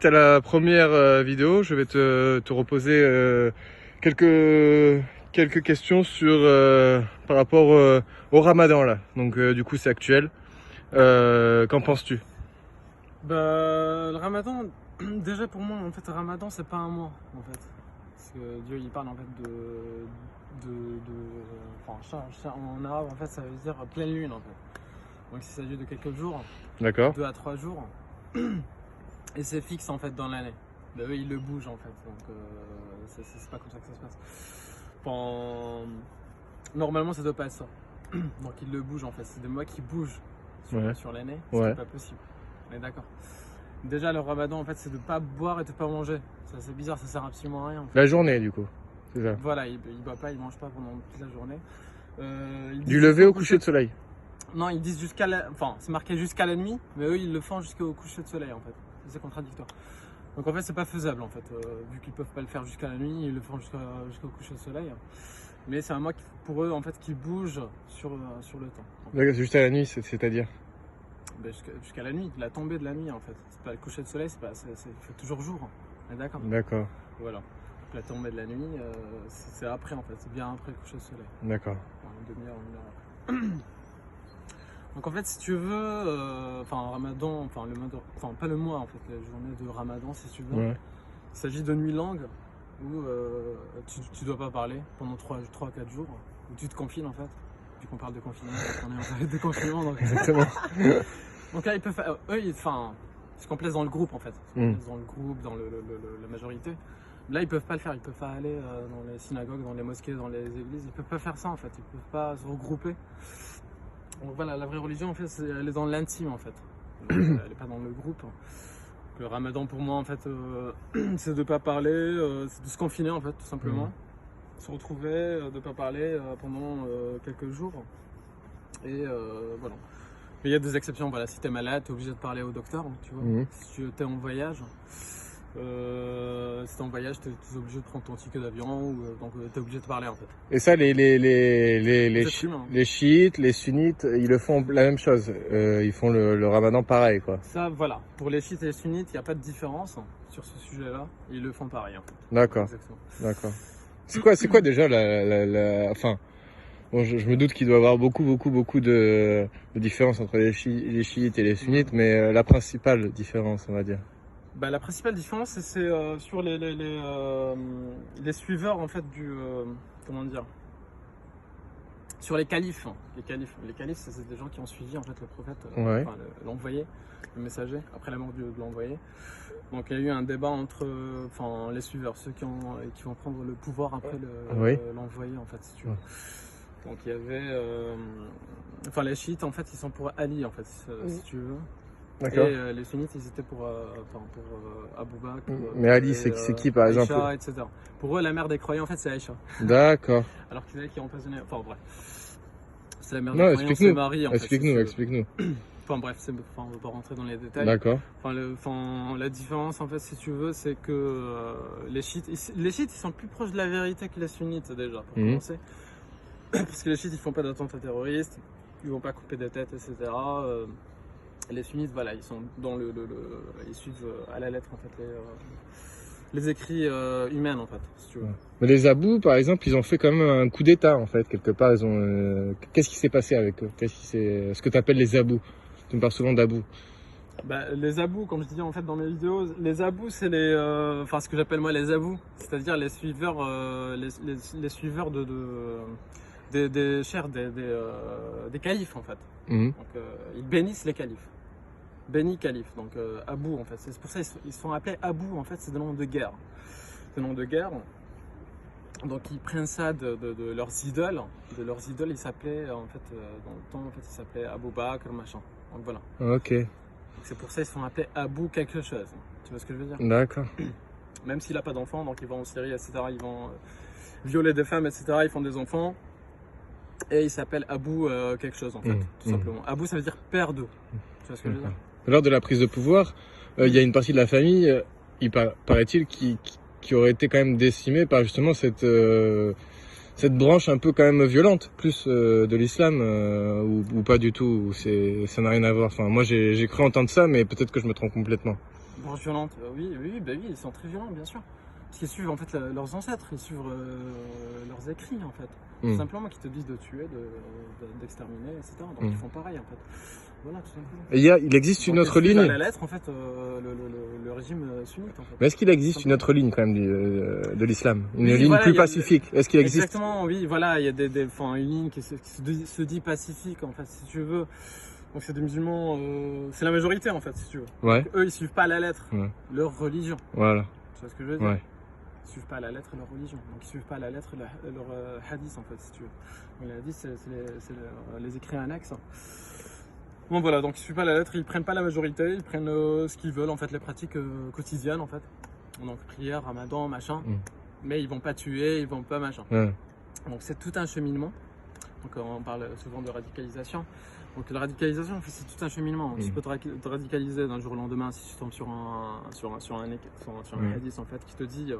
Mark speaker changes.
Speaker 1: À la première vidéo, je vais te reposer quelques questions par rapport au Ramadan là. Donc du coup c'est actuel. Qu'en penses-tu?
Speaker 2: Le ramadan, déjà pour moi, en fait, ramadan, c'est pas un mois, en fait. Parce que Dieu, il parle, en fait, en arabe, en fait, ça veut dire pleine lune, en fait. Donc, il s'agit de quelques jours,
Speaker 1: D'accord.
Speaker 2: 2 à 3 jours, et c'est fixe, en fait, dans l'année. Eux, ils le bougent, en fait. Donc, c'est pas comme ça que ça se passe. Normalement, ça doit pas être ça. Donc, ils le bougent, en fait. C'est des mois qui bougent sur l'année, ce qui
Speaker 1: Ouais.
Speaker 2: n'est pas possible. On est d'accord. Déjà, le ramadan, en fait, c'est de pas boire et de pas manger. Ça, c'est bizarre, ça sert absolument à rien. En fait.
Speaker 1: La journée du coup, c'est ça.
Speaker 2: Voilà, il boit pas, il mange pas pendant toute la journée.
Speaker 1: Du lever au coucher de soleil.
Speaker 2: Non, ils disent enfin, c'est marqué jusqu'à la nuit, mais eux, ils le font jusqu'au coucher de soleil, en fait. C'est contradictoire. Donc, en fait, c'est pas faisable, en fait. Vu qu'ils peuvent pas le faire jusqu'à la nuit, ils le font jusqu'au coucher de soleil. Mais c'est un mois pour eux, en fait, qui bouge sur le temps.
Speaker 1: D'accord, c'est juste à la nuit, c'est-à-dire?
Speaker 2: Jusqu'à la nuit, la tombée de la nuit en fait. C'est pas le coucher de soleil, il fait toujours jour. On est d'accord.
Speaker 1: D'accord.
Speaker 2: Voilà. Donc, la tombée de la nuit, c'est après en fait, c'est bien après le coucher de soleil.
Speaker 1: D'accord.
Speaker 2: Enfin, une demi-heure, une heure après. Donc en fait, si tu veux, Ramadan, pas le mois en fait, la journée de Ramadan, si tu veux.
Speaker 1: Ouais.
Speaker 2: Il s'agit de nuit longue où tu dois pas parler pendant 3 à 4 jours, où tu te confines en fait. Vu qu'on parle de confinement, on est en période de confinement. Donc...
Speaker 1: Exactement.
Speaker 2: Donc là, ils peuvent faire. Eux, ils se complaisent dans le groupe en fait. Ils se complaisent dans le groupe, dans la majorité. Là, ils peuvent pas le faire. Ils peuvent pas aller dans les synagogues, dans les mosquées, dans les églises. Ils peuvent pas faire ça en fait. Ils peuvent pas se regrouper. Donc voilà, la vraie religion en fait, elle est dans l'intime en fait. Donc, elle est pas dans le groupe. Le ramadan pour moi en fait, c'est de pas parler, c'est de se confiner en fait, tout simplement. Se retrouver, de pas parler pendant quelques jours. Et voilà. Mais il y a des exceptions, voilà, si tu es malade, tu es obligé de parler au docteur, tu vois. Si tu es en voyage, si tu es en voyage, tu es obligé de prendre ton ticket d'avion, donc tu es obligé de parler en fait.
Speaker 1: Et ça, les chiites, les sunnites, ils le font la même chose. Ils font le ramadan pareil, quoi.
Speaker 2: Ça, voilà. Pour les chiites et les sunnites, il n'y a pas de différence sur ce sujet-là. Ils le font pareil en fait.
Speaker 1: D'accord.
Speaker 2: Exactement.
Speaker 1: D'accord. C'est quoi déjà enfin, bon, je me doute qu'il doit y avoir beaucoup de différences entre les chiites et les sunnites, mais la principale différence, on va dire.
Speaker 2: La principale différence, c'est sur les suiveurs en fait comment dire, sur les califes. Les califes, c'est des gens qui ont suivi en fait le prophète,
Speaker 1: Ouais.
Speaker 2: l'envoyé, le messager, après la mort de l'envoyé. Donc il y a eu un débat entre les suiveurs, ceux qui vont prendre le pouvoir après l'envoyé en fait, si tu veux. Donc il y avait, les chiites en fait, ils sont pour Ali en fait, si tu veux.
Speaker 1: D'accord.
Speaker 2: Et les sunnites, ils étaient pour Abou Bakr.
Speaker 1: Mais Ali, c'est qui par exemple?
Speaker 2: Aïcha, etc. Pour eux, la mère des croyants, en fait, c'est Aïcha.
Speaker 1: D'accord.
Speaker 2: Alors que c'est elle qui a empoisonné. Enfin, bref. C'est la mère
Speaker 1: Non,
Speaker 2: des croyants, c'est Marie, en fait.
Speaker 1: explique-nous.
Speaker 2: Enfin, bref, on ne va pas rentrer dans les détails.
Speaker 1: D'accord.
Speaker 2: La différence, en fait, si tu veux, c'est que les chiites, ils sont plus proches de la vérité que les sunnites, déjà, pour commencer. Parce que les chiites, ils font pas d'attentats terroristes, ils vont pas couper des têtes, etc. Les sunnites, voilà, ils sont dans ils suivent à la lettre en fait les écrits humains en fait, si tu veux.
Speaker 1: Mais les Abous, par exemple, ils ont fait quand même un coup d'État en fait quelque part. Ils ont. Qu'est-ce qui s'est passé avec eux? Ce que tu appelles les Abous? Tu me parles souvent d'Abous.
Speaker 2: Les Abous, comme je disais en fait dans mes vidéos, les Abous c'est ce que j'appelle moi les Abous, c'est-à-dire les suiveurs, les suiveurs des chers des califes en fait. Donc ils bénissent les califes. Béni calife, donc Abou en fait. C'est pour ça ils sont appelés Abou en fait, c'est des noms de guerre. Des noms de guerre. Donc ils prennent ça de leurs idoles. De leurs idoles, ils s'appelaient en fait dans le temps en fait ils s'appelaient Abou Bakr machin. Donc voilà.
Speaker 1: Ok.
Speaker 2: C'est pour ça ils sont appelés Abou quelque chose. Tu vois ce que je veux dire?
Speaker 1: D'accord.
Speaker 2: Même s'il n'a pas d'enfants, donc ils vont en Syrie, etc. Ils vont violer des femmes, etc. Ils font des enfants. Et il s'appelle Abou quelque chose en fait, tout simplement. Abou ça veut dire père d'eux. Tu vois ce que je veux dire?
Speaker 1: Lors de la prise de pouvoir, il y a une partie de la famille, paraît-il, qui aurait été quand même décimée par justement cette branche un peu quand même violente, plus de l'islam, ou pas du tout, ça n'a rien à voir. Enfin, moi j'ai cru entendre ça, mais peut-être que je me trompe complètement.
Speaker 2: Branche violente, oui, ils sont très violents, bien sûr. Parce qu'ils suivent en fait leurs ancêtres, ils suivent leurs écrits en fait. Tout simplement qui te disent de tuer, d'exterminer, etc. Donc ils font pareil en fait. Voilà, tout simplement.
Speaker 1: Et il existe une autre ligne.
Speaker 2: À la lettre en fait le régime sunnite en fait.
Speaker 1: Mais est-ce qu'il existe une autre ligne quand même de l'islam? Une
Speaker 2: Oui,
Speaker 1: ligne
Speaker 2: voilà,
Speaker 1: plus pacifique? Est-ce qu'il existe?
Speaker 2: Exactement, oui, voilà, il y a une ligne qui se dit pacifique en fait, si tu veux. Donc c'est des musulmans, c'est la majorité en fait, si tu veux.
Speaker 1: Ouais.
Speaker 2: Donc, eux, ils suivent pas à la lettre leur religion.
Speaker 1: Voilà.
Speaker 2: Tu vois ce que je veux dire?
Speaker 1: Ouais.
Speaker 2: Ils suivent pas à la lettre leur religion. Donc ils suivent pas à la lettre leur hadith en fait, si tu veux. Donc, les hadiths, c'est les écrits annexes. Bon voilà, donc ils suivent pas la lettre, ils prennent pas la majorité, ils prennent ce qu'ils veulent en fait, les pratiques quotidiennes en fait. Donc prière, ramadan, machin. Mais ils vont pas tuer, ils vont pas machin. Donc c'est tout un cheminement. Donc on parle souvent de radicalisation. Donc la radicalisation, c'est tout un cheminement. Tu peux te radicaliser d'un jour au lendemain si tu tombes sur un hadith en fait qui te dit